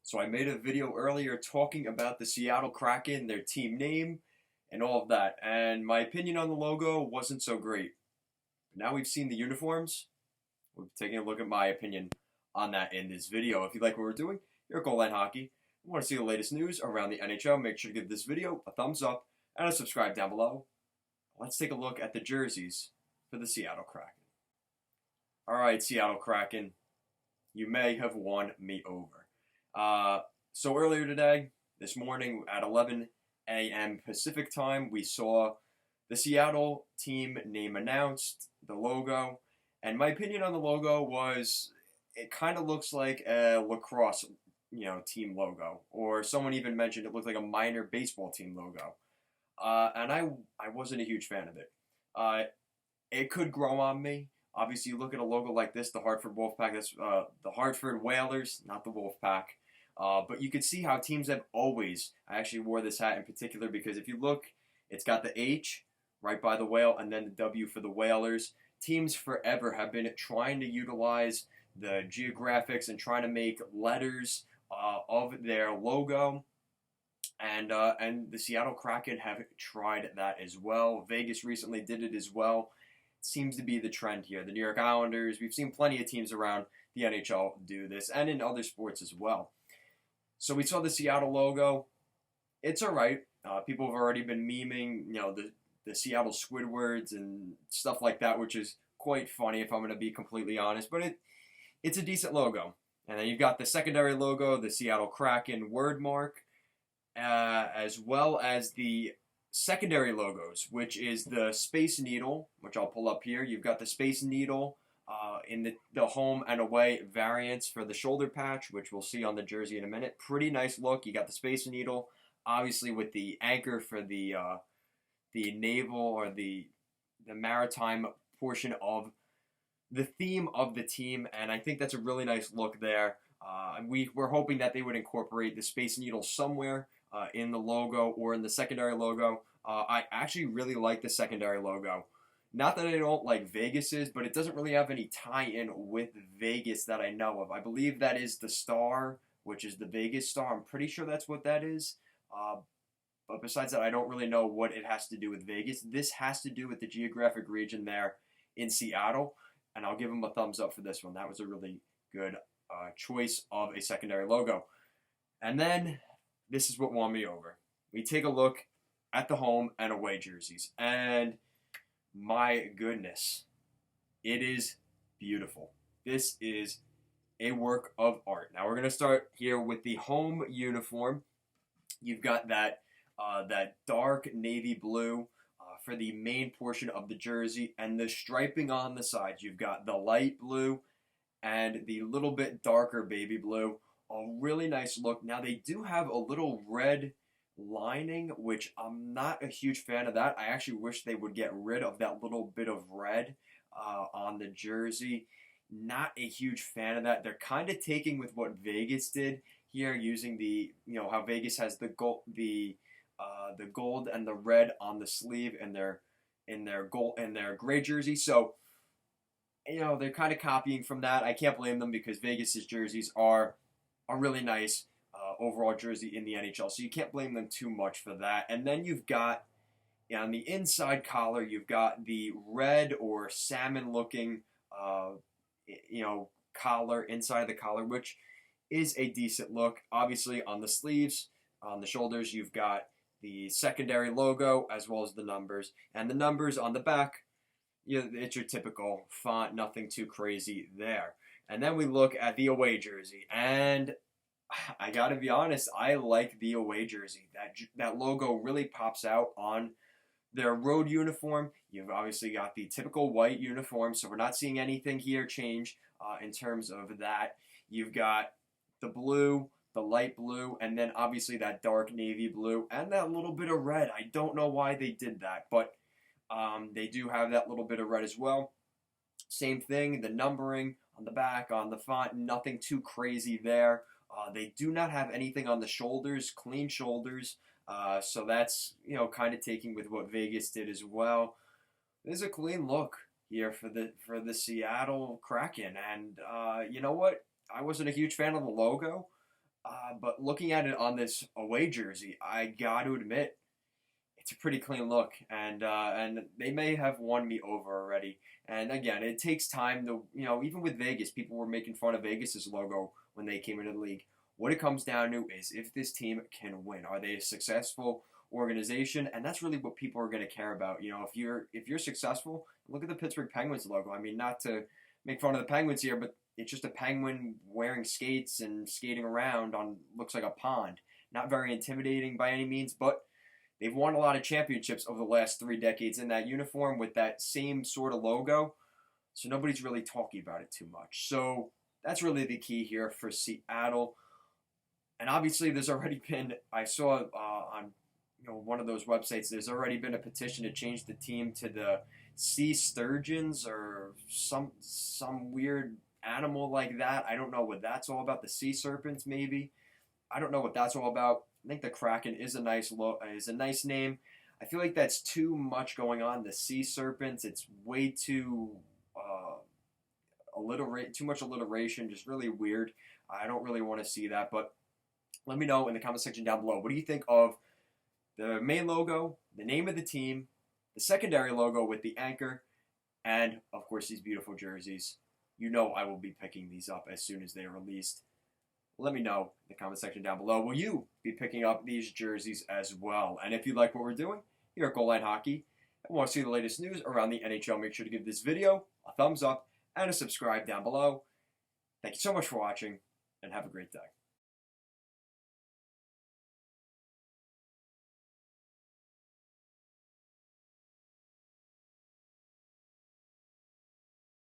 So I made a video earlier talking about the Seattle Kraken, their team name, and all of that. And my opinion on the logo wasn't so great. But now we've seen the uniforms. We're taking a look at my opinion on that in this video. If you like what we're doing, you're at Goal Line Hockey. You want to see the latest news around the NHL, make sure to give this video a thumbs up and a subscribe down below. Let's take a look at the jerseys for the Seattle Kraken. All right, Seattle Kraken, you may have won me over. So earlier today, this morning at 11 a.m. Pacific time, we saw the Seattle team name announced, the logo, and my opinion on the logo was it kind of looks like a lacrosse, team logo, or someone even mentioned it looked like a minor baseball team logo, and I wasn't a huge fan of it. It could grow on me. Obviously, you look at a logo like this, the Hartford Wolfpack, that's the Hartford Whalers, not the Wolfpack. But you can see how teams have always, I actually wore this hat in particular because if you look, it's got the H right by the whale and then the W for the Whalers. Teams forever have been trying to utilize the geographics and trying to make letters of their logo. And the Seattle Kraken have tried that as well. Vegas recently did it as well. Seems to be the trend here. The New York Islanders, we've seen plenty of teams around the NHL do this and in other sports as well. So we saw the Seattle logo. It's all right. People have already been memeing, the Seattle Squidwards and stuff like that, which is quite funny if I'm going to be completely honest. But it's a decent logo. And then you've got the secondary logo, the Seattle Kraken word mark, as well as the secondary logos, which is the Space Needle, which I'll pull up here. You've got the Space Needle in the home and away variants for the shoulder patch, which we'll see on the jersey in a minute. Pretty nice look. You got the Space Needle, obviously with the anchor for the naval or the maritime portion of the theme of the team, and I think that's a really nice look there. We're hoping that they would incorporate the Space Needle somewhere in the logo or in the secondary logo. I actually really like the secondary logo. Not that I don't like Vegas's, but it doesn't really have any tie-in with Vegas that I know of. I believe that is the star, which is the Vegas star. I'm pretty sure that's what that is. But besides that, I don't really know what it has to do with Vegas. This has to do with the geographic region there in Seattle, and I'll give them a thumbs up for this one. That was a really good choice of a secondary logo. And then this is what won me over. We take a look at the home and away jerseys, and my goodness, it is beautiful. This is a work of art. Now we're going to start here with the home uniform. You've got that dark navy blue for the main portion of the jersey, and the striping on the sides. You've got the light blue and the little bit darker baby blue. A really nice look. Now they do have a little red lining, which I'm not a huge fan of that. I actually wish they would get rid of that little bit of red on the jersey. Not a huge fan of that. They're kind of taking with what Vegas did here, using the how Vegas has the gold and the red on the sleeve in their gray jersey. So they're kind of copying from that. I can't blame them because Vegas's jerseys are a really nice overall jersey in the NHL, so you can't blame them too much for that. And then you've got on the inside collar, you've got the red or salmon-looking, collar inside the collar, which is a decent look. Obviously, on the sleeves, on the shoulders, you've got the secondary logo as well as the numbers, and the numbers on the back, it's your typical font, nothing too crazy there. And then we look at the away jersey, and I gotta be honest, I like the away jersey. That logo really pops out on their road uniform. You've obviously got the typical white uniform, so we're not seeing anything here change in terms of that. You've got the blue, the light blue, and then obviously that dark navy blue, and that little bit of red. I don't know why they did that, but they do have that little bit of red as well. Same thing, the numbering on the back, on the font, nothing too crazy there. They do not have anything on the shoulders, clean shoulders, so that's kind of taking with what Vegas did as well. There's a clean look here for the Seattle Kraken, and you know what? I wasn't a huge fan of the logo. But looking at it on this away jersey, I got to admit, it's a pretty clean look, and they may have won me over already. And again, it takes time to, even with Vegas, people were making fun of Vegas's logo when they came into the league. What it comes down to is if this team can win. Are they a successful organization? And that's really what people are going to care about. If you're successful, look at the Pittsburgh Penguins logo. I mean, not to make fun of the Penguins here, but it's just a penguin wearing skates and skating around on looks like a pond. Not very intimidating by any means, but they've won a lot of championships over the last 3 decades in that uniform with that same sort of logo. So nobody's really talking about it too much. So that's really the key here for Seattle. And obviously, there's already been, I saw on one of those websites, there's already been a petition to change the team to the sea sturgeons or some weird animal like that. I don't know what that's all about. The sea serpents, maybe. I don't know what that's all about. I think the Kraken is a nice name. I feel like that's too much going on. The sea serpents, it's way too too much alliteration, just really weird. I don't really want to see that, but let me know in the comment section down below. What do you think of the main logo, the name of the team, the secondary logo with the anchor, and of course these beautiful jerseys? You know I will be picking these up as soon as they are released. Let me know in the comment section down below. Will you be picking up these jerseys as well? And if you like what we're doing here at Goal Line Hockey and want to see the latest news around the NHL, make sure to give this video a thumbs up and a subscribe down below. Thank you so much for watching, and have a great day.